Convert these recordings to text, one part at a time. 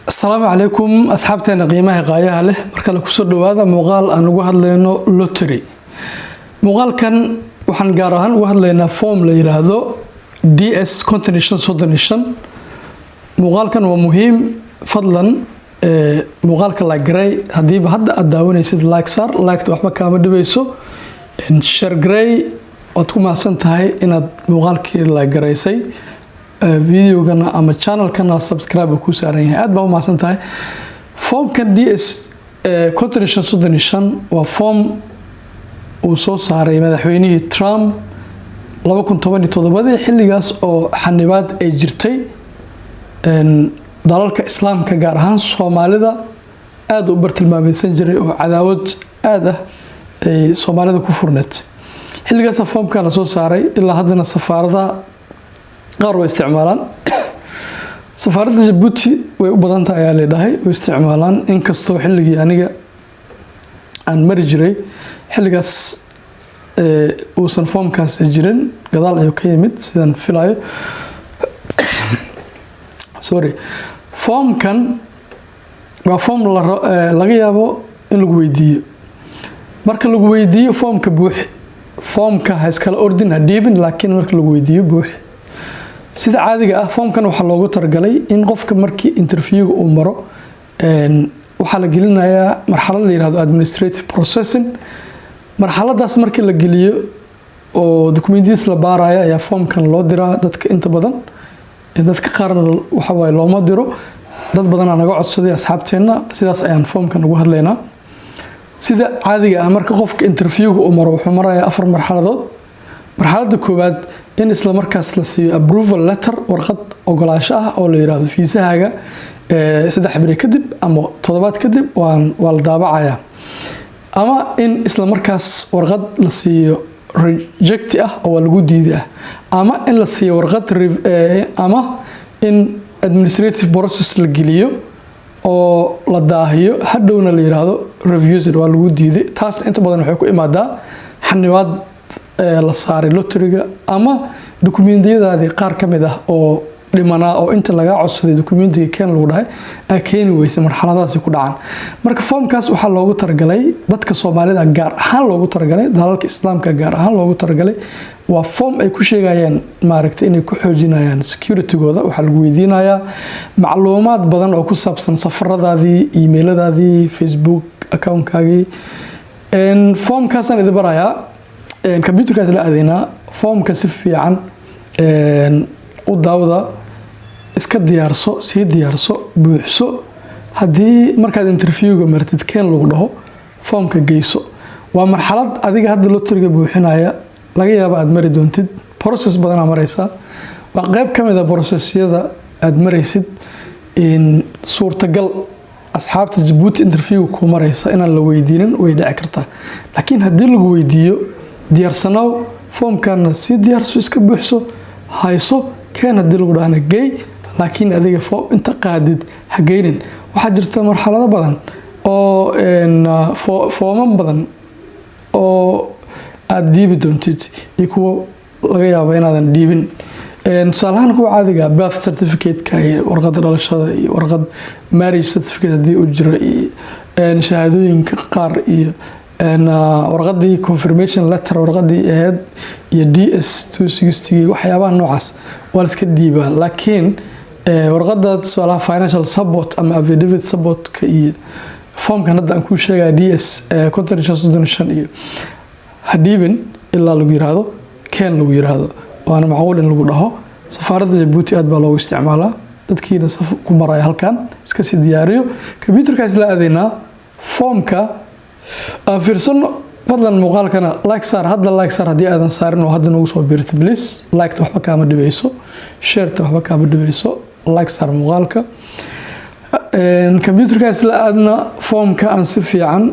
السلام عليكم أصحابتنا قيمة قاية له مركل كسر هذا مقال أنا واحد لأنه لوتري مقال كان وحن جارهن واحد لأنه فوم ليرهذا DS continuation solution مقال كان ومهم فضلا مقال كلا جراي هدي بهذا الداون يصير لايك صار لايك توحبا كامل دبيسو إن شر جراي وتكون حسن تهاي إن مقال كلا جراي سي فيديو كنا أما channel كنا سبسكرايب كوسارين هاد بقى ما سنتهاي فورم كان DS continuation solution وفورم وصو صاري مدحوينه ترامب لو كنت تبني تضبطي حل جاس أو حنبات أجرتي إن ضلالك إسلام كجارهان صومالي آد وبرت الماسنجر وعداوت آده صومالي كفرنت حل جاس فورم كان صو صاري إلا هذنا السفارة قاروا استعمالان سفارة جيبوتي وبدنت أيالي داهي واستعمالان إن كستو حلقي أنيجا عن مرجري حلقاس وصن فوم كاس جرين قضال أيو كيمت سيدان فيلايو سوري فوم كان وفوم لغيابو إن لغويديو مركا لغويديو فوم كبوح فوم كهاسكال أردن هديبن لكن مركا لغويديو بوح sida caadiga ah foomkan waxa loogu targalay in qofka markii interview uu maro waxa la gelinayaa marxalad la yiraahdo administrative processing marxaladaas markii la geliyo oo documents la baarayo ayaa foomkan loo diraa dadka inta badan dadka qaarna waxa way looma diro dad badan anaga codsaday asxaabteena sidaas ayaan foomkan ugu hadlaynaa sida caadiga ah marka qofka interview uu maro wuxuu marayaa afar marxaladood marxaladda koowaad in isla markaas la siiyo approval letter warqad ogolaansho ah oo la yiraahdo fiisahaaga 3 bari kadib ama 7 kadib waa la daabacayaa ama in isla markaas warqad la siiyo reject ah oo lagu diiday ama in la siiyo warqad ama in administrative process la geliyo oo la daahiyo hadhowna la yiraahdo refused waa lagu diiday taas inta badan waxay ku imaadaa xanibaad la saaray lotteriga ama dokumentiyadaadii qaar ka mid ah oo dhimanaa oo inta laga codsaday dokumentiga keen lagu dhahay ay keeni weysay marxaladaasi ku dhacaan marka foomkaas waxa loogu targalay dadka Soomaalida gaar ahaan loogu targalay dalalka Islaamka gaar ahaan loogu targalay waa foom ay ku sheegayaan maaragtay inay ku xoojinayaan security-gooda waxa lagu weydiinayaa macluumaad badan oo ku saabsan safaradaadii emailadaadii Facebook account-kaagii foomkaasaan idin barayaa computerkaas la adeena foomka si fiican u daawada iska diyaarso si diyaarso buuxso hadii markaad interviewga martid keen lagu dhaho foomka geyso waa marxalad adiga hadda lotteriga buuxinaya laga yaabo aad mari doontid process badan maraysa waa qayb kamid ah processyada aad maraysid in suurtagal asxaabta Djibouti interview ku maraysa inaan la weydiinin way dhici kartaa laakiin hadii lagu weydiiyo diyaarsanow foomkana si diyaarso iska buuxso hayso keen hadii lagu dhaana gey laakiin adiga foom inta qaadid ha geynin waxa jirta marxalado badan oo fooman badan oo aad diibi doontid iyo kuwa laga yaabo inaadan diibin tusaalahaan kuwa caadiga birth certificate-ka iyo warqadda dhalashada iyo warqad marriage certificate hadii uu jiro iyo shahaadooyinka qaar iyo warqadii confirmation letter warqadii ahayd iyo DS 260 waxyaabaha noocaas waa la iska diibaa laakiin warqadda su'aalaha financial support ama affidavit support ka iyo foomkan hadda aan ku sheegay DS continuation solution iyo hadibin ilaa lagu yiraahdo keen lagu yiraahdo waana macquul in lagu dhaho safaaradda Djibouti aad baa loogu isticmaalaa dadkiina saf ku maray halkan iska si diyaariyo computerkaas la adeena foomka fiirsano fadlan muuqaalkana like saar hadda like saar hadii aadan saarin oo hadda nagu soo biirto please like waxba kaama dhibeyso share waxba kaama dhibeyso like saar muuqaalka computerkaas la aadna foomka aan si fiican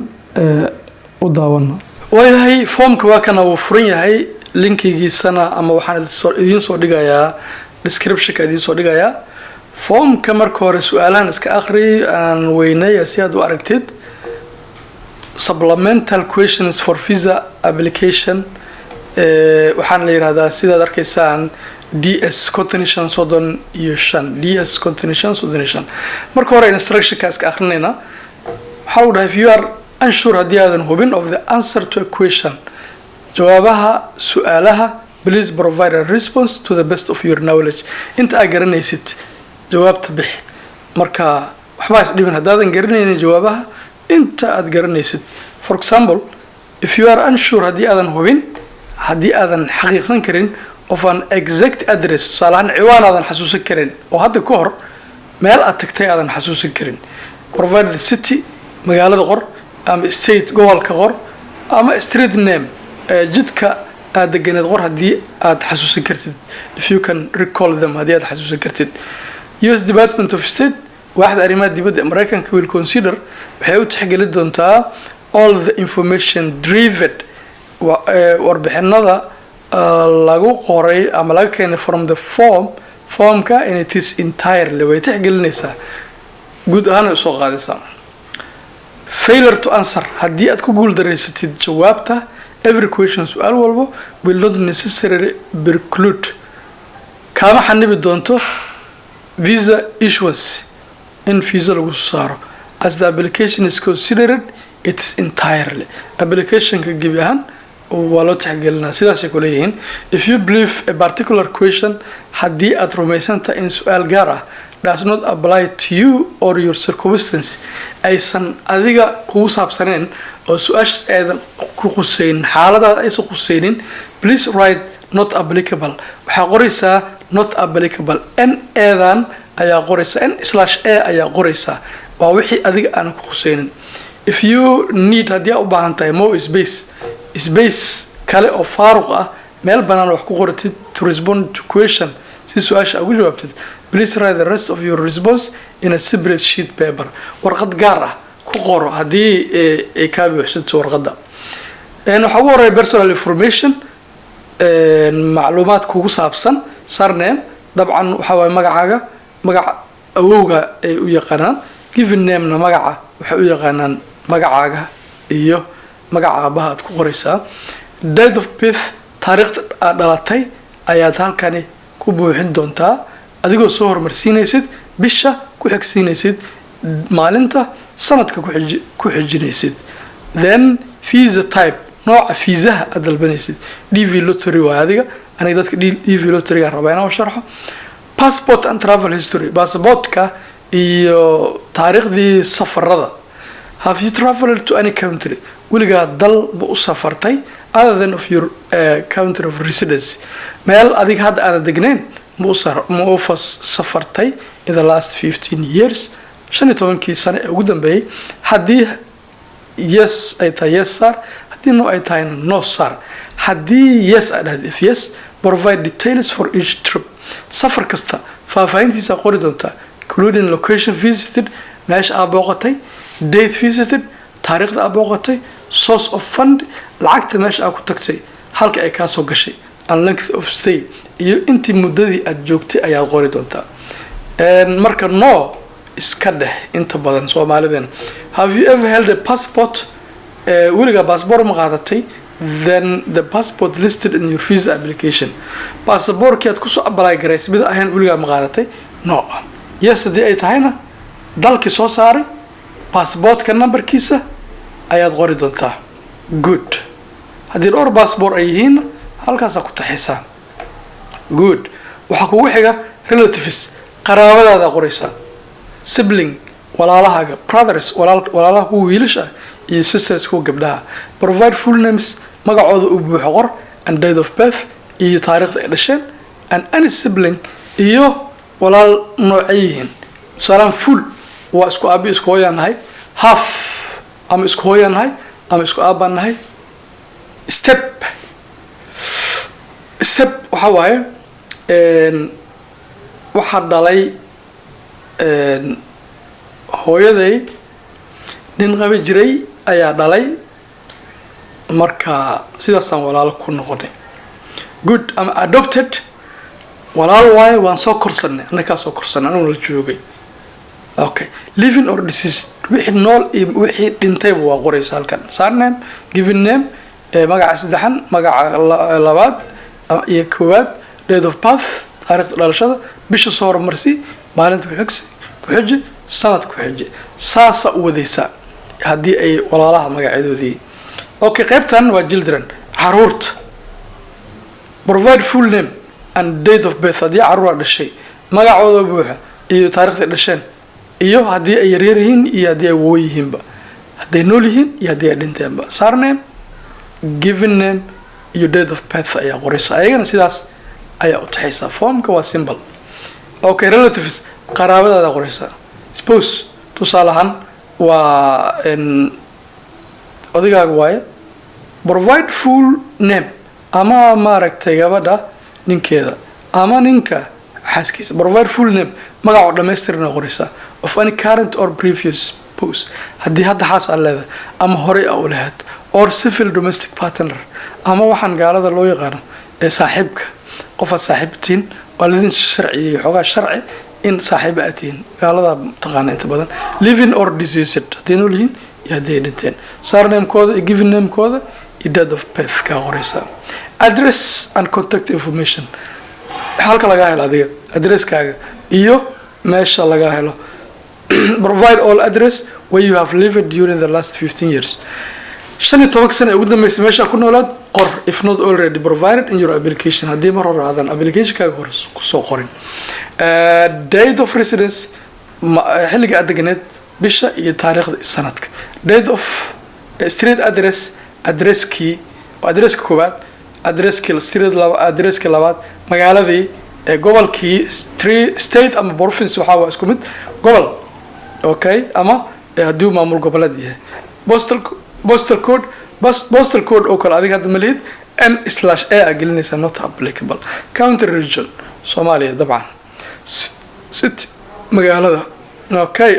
u daawano wayahay foomka waa kana uu furan yahay linkigiisana ama waxaan idin soo dhigayaa description-ka idin soo dhigayaa foomka marka hore su'aalahan iska akhri aan weynay si aad u aragtid supplemental questions for visa application waxaan la yiraahdaa sidaad arkaysaan DS contention sodon iyo shan DS contention sodon iyo shan marka hore instruction kaas ka akhrinayna how do if you are unsure hadii aadan hubin of the answer to a question jawaabaha su'aalaha please provide a response to the best of your knowledge inta aad garanaysid jawaabta bix marka waxba is dhibin hadaadan garanaynin jawaabaha inta aad garanaysid for example if you are unsure hadii aadan hubin hadii aadan xaqiiqsan karin of an exact address salahan ciwaan aadan xasuusan karin oo hadda ka hor meel aad tagtay aadan xasuusan karin provide the city magaalada qor ama state gobolka qor ama street name jidka aad deganeed qor hadii aad xasuusan kartid if you can recall them hadii aad xasuusan kartid US Department of State waaxda arrimaha dibadda Mareykanka will consider waxay u tixgelin doontaa all the information driven warbixinada lagu qoray ama laga keenay from the formka and it is entirely way tixgelinaysaa guud ahaan ay soo qaadaysaa failure to answer hadii aad ku guul dareysatid jawaabta every question su'aal walba will not necessarily preclude kama xanibi doonto visa issuance in visa lagu saaro as the application is considered it is entirely application ka gibi ahaan waa loo tixgelinaa sidaas ay ku leeyihiin if you believe a particular question hadii aad rumaysantahay in su'aal gaar ah does not apply to you or your circumstance aysan adiga kugu saabsaneen oo su'aashaas aadan ku khusaynin xaaladaada aysan khusaynin please write not applicable waxaa qoraysaa not applicable n eedan ayaa qoraysaa n/a ayaa qoraysaa waa wixii adiga aan ku khusaynin if you need hadii aad u baahan tahay more space kale oo faaruq ah meel banaan wax ku qoratid to respond to question si su'aasha ugu jawaabtid please write the rest of your response in a separate sheet paper warqad gaar ah ku qoro hadii ay ka buuxsato warqada waxa ugu horeeya personal information macluumaad kugu saabsan surname dabcan waxa way magaca awowga ay u yaqaanaan given name na magaca waxa u yaqaanaan magacaaga iyo magaca aabaha aad ku qoraysaa date of birth taariikhda aad dhalatay ayaad halkani ku buuxin doontaa adigoo soo hormarsiinaysid bisha ku xigsiinaysid maalinta sanadka ku xijinaysid then visa type nooca fiisaha aad dalbanaysid DV lottery waa adiga aniga dadka DV lottery ga rabaa inaan sharxo passport and travel history passportka iyo taariikhdii safarada have you traveled to any country weligaa dal ma u safartay other than of your country of residence meel adiga hadda aad degnayn ma u safartay in the last 15 years 15 sano ee ugu dambeeyay hadii yes ay tahay yes sir hadii no ay tahay no sir hadii yes aad dhahdid if yes provide details for each trip safar kasta faahfaahintiisa qori doonta including location visited meesha aad booqatay date visited taariikhda aad booqatay source of fund lacagta meesha aad ku tagtay halka ay ka soo gashay and length of stay iyo intii muddadii aad joogtay ayaad qori doontaa marka no iska dheh inta badan Soomaalidan have you ever held a passport weliga passport ma qaadatay then the passport listed in your visa application passportka aad ku soo apply garaysay mid ahaan weliga ma qaadatay no yes hadii ay tahayna dalkii soo saaray passportka numberkiisa ayaad qori doontaa good hadii dhowr passport ay yihiin halkaas ku taxaysaa good waxa kugu xiga relatives qaraabadaada qoraysaa sibling walaalahaaga brothers walaalaha ku wiilasha iyo sisters ku gabdhaha provide full names magacooda u buuxo qor and date of birth iyo taariikhda ay dhasheen and any sibling iyo walaal noocayihiin salaam full waa isku aabi isku hooyanahay half ama isku hooyanahay ama isku aabanahay step waxa waaye waxa dhalay hooyaday nin qabi jiray ayaa dhalay marka sidaasaan walaal ku noqonay good ama adopted walaal waaye waan soo korsanay anaga soo korsanay anuu la joogay okay living or deceased wixii nool iyo wixii dhintay waa qoraysa halkan surname given name magaca saddexan magaca labaad iyo koowaad date of birth taariikhda dhalashada bisha soo horumarsi maalinta ku xiji sanadka ku xiji saasa u wadaysaa haddii ay walaalaha magacyadoodii okay qaybtan waa children caruurta provide full name and date of birth haddii caruur dhashay magacooda buuxa iyo taariikhda dhasheen iyo haddii ay yaryar yihiin iyo haddii ay waaweyn yihiinba hadday nool yihiin iyo haddii ay dhinteenba surname given name iyo date of birth ayaa qoraysa ayagana sidaas ayaa u taxaysaa formka waa simple okay relatives qaraabadaada qoraysa spouse tusaale ahaan waa odigaaga waaye provide full name ama maaragtay gabadha ninkeeda ama ninka xaaskiisa provide full name magac oo dhammaystirna qoraysa of any current or previous spouse haddii hadda xaas aad leedahay ama horey aa u lahayd or civil domestic partner ama waxaan gaalada loo yaqaano ee saaxiibka qofaad saaxiibtiin waa lidin sharciyey xoogaa sharci in saaxiiba aad tihiin gaalada taqaana inta badan living or deceased haddii nool yihiin iyo haddii ay dhinteen surnamekooda iyo given namekooda iyo date of birth kaa qoraysa address and contact information halka lagaa helo adiga addresskaaga iyo meesha lagaa helo provide all address where you have lived during the last 15 years 15 sano ugu dambeysay meesha ku noolaad qor if not already provided in your application haddii mar hore aadan applicationkaaga hore kusoo qorin date of residence xilliga aad deganeed bisha iyo taariikhda sanadka date of street address addresskii addresska koowaad addresskii street addresskii labaad magaaladii gobolkii state ama province waxaa waa isku mid gobol okay ama haddii maamul goboleed yahay postal code oo kale adiga hadda ma lihid n/a a gelinaysa not applicable county region Soomaaliya dabcan city magaalada okay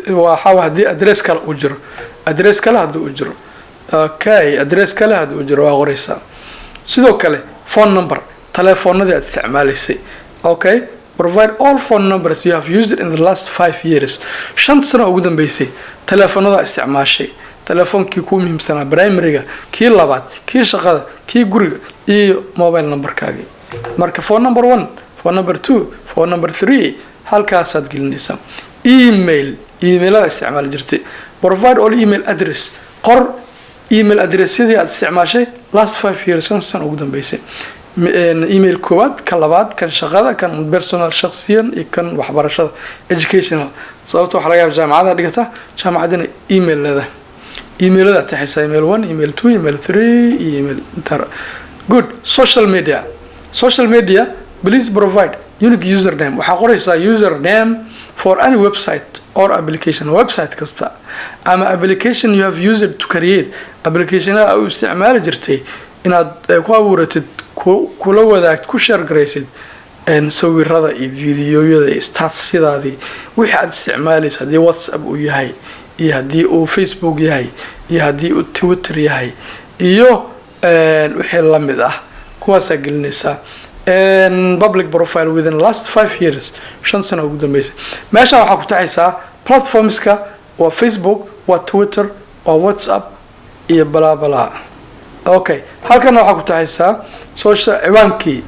waxaa haddii address kale uu jiro address kale haddii uu jiro okay address kale haddii uu jiro waa qoraysaa sidoo kale phone number telefoonadii aad isticmaalaysay okay provide all phone numbers you have used in the last 5 years 5 sano ugu dambeysay telefoonada isticmaashay telefoonkii ku muhiimsanaa primaryga kii labaad kii shaqada kii guriga iyo mobile numberkaagii marka phone number 1 phone number 2 phone number 3 halkaasaad gelinaysaa emailada isticmaali jirtay provide all email address qor email addressyadii aad isticmaashay last 5 years sano ugu dambeysay email koowaad kan labaad kan shaqada kan personal shakhsiyan iyo kan waxbarashada educational sababtoo waxa laga yaabaa jaamacada dhigata jaamacadina email leedahay emailada taxaysa email 1 email 2 email 3 email good social media please provide unique username waxa qoraysaa username for any website or application website kasta ama application you have used to create applicationada aad isticmaali jirtay inaad ku abuuratid kula wadaagtid ku share garaysid sawirada iyo videoyada iyo statusyadaadii wixii aad isticmaalaysa haddii WhatsApp uu yahay iyo haddii uu Facebook yahay iyo haddii uu Twitter yahay iyo wixii la mid ah kuwaasaa gelinaysaa public profile within the last 5 years 5 sano ugu dambeysay meesha waxaa ku taxaysaa platformska waa Facebook waa Twitter waa WhatsApp iyo bla bla okay halkan waxaa ku taxaysaa social ciwaankii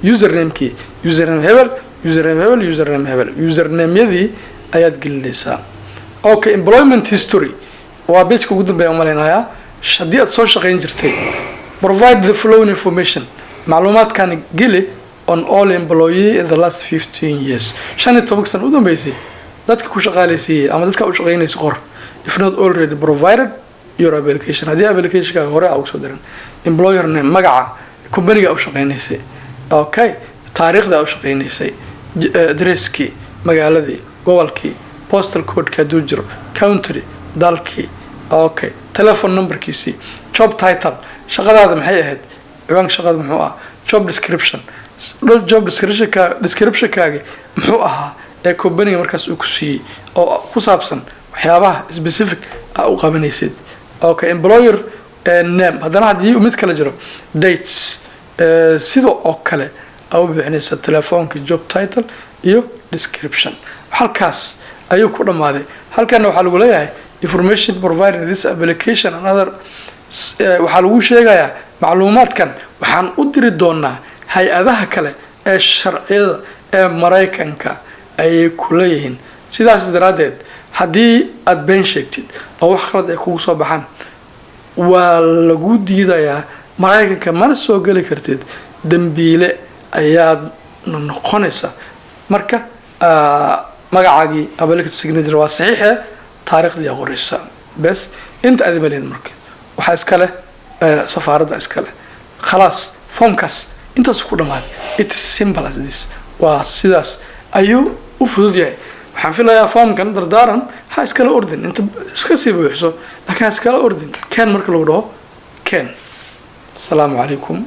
username hebel username-yadii ayaad gelinaysaa okay employment history waa page ugu dambeeya malaynayaa haddii aad soo shaqayn jirtay provide the following information macluumaadkan geli on all employee in the last 15 years 15 sano u dambeysay dadka ku shaqaalaysiiyay ama dadka u shaqaynaysa qor if not already provided your application haddii applicationka hore aad soo diran employer name magaca company-ga u shaqaynaysay okay taariikhda u shaqaynaysay addresskii magaaladii gobolkii postal code-ka hadduu jiro country dalkii okay telephone numberkiisii job title shaqadaada maxay ahayd ciwaanka shaqada muxuu ah job description-kaaga muxuu ahaa ee company-ga markaas uu ku siiyey oo ku saabsan waxyaabaha specific ah u qabanaysid okay employer name haddana haddii mid kale jiro dates sidoo oo kale au bixinaysa telefoonka job title iyo description halkaas ayuu ku dhamaaday halkan waxaa lagu leeyahay information provided in this application and other waxaa lagu sheegayaa macluumaadkan waxaan u diri doonaa hay-adaha kale ee sharciyada ee Mareykanka ayay ku leeyihiin sidaas daraadeed haddii aad been sheegtid oo wax khalad ay kugu soo baxaan waa lagu diidayaa Mareykanka mana soo gali kartid dambiile ayaad noqonaysa marka magacaagii abilika signature waa saxiix taariikhdii qoraysa bas inta aad maleed marka waxa iska leh safaaradda iska leh خلاص فومكاس انت سكو دماد it's simple as this waa sidaas ayuu u fudud yahay waxaan filayaa foomkan dardaaran ha iskala ordin inta iska sii buuxso laakiin iskala ordin kan marka lagu dhaho kan السلام عليكم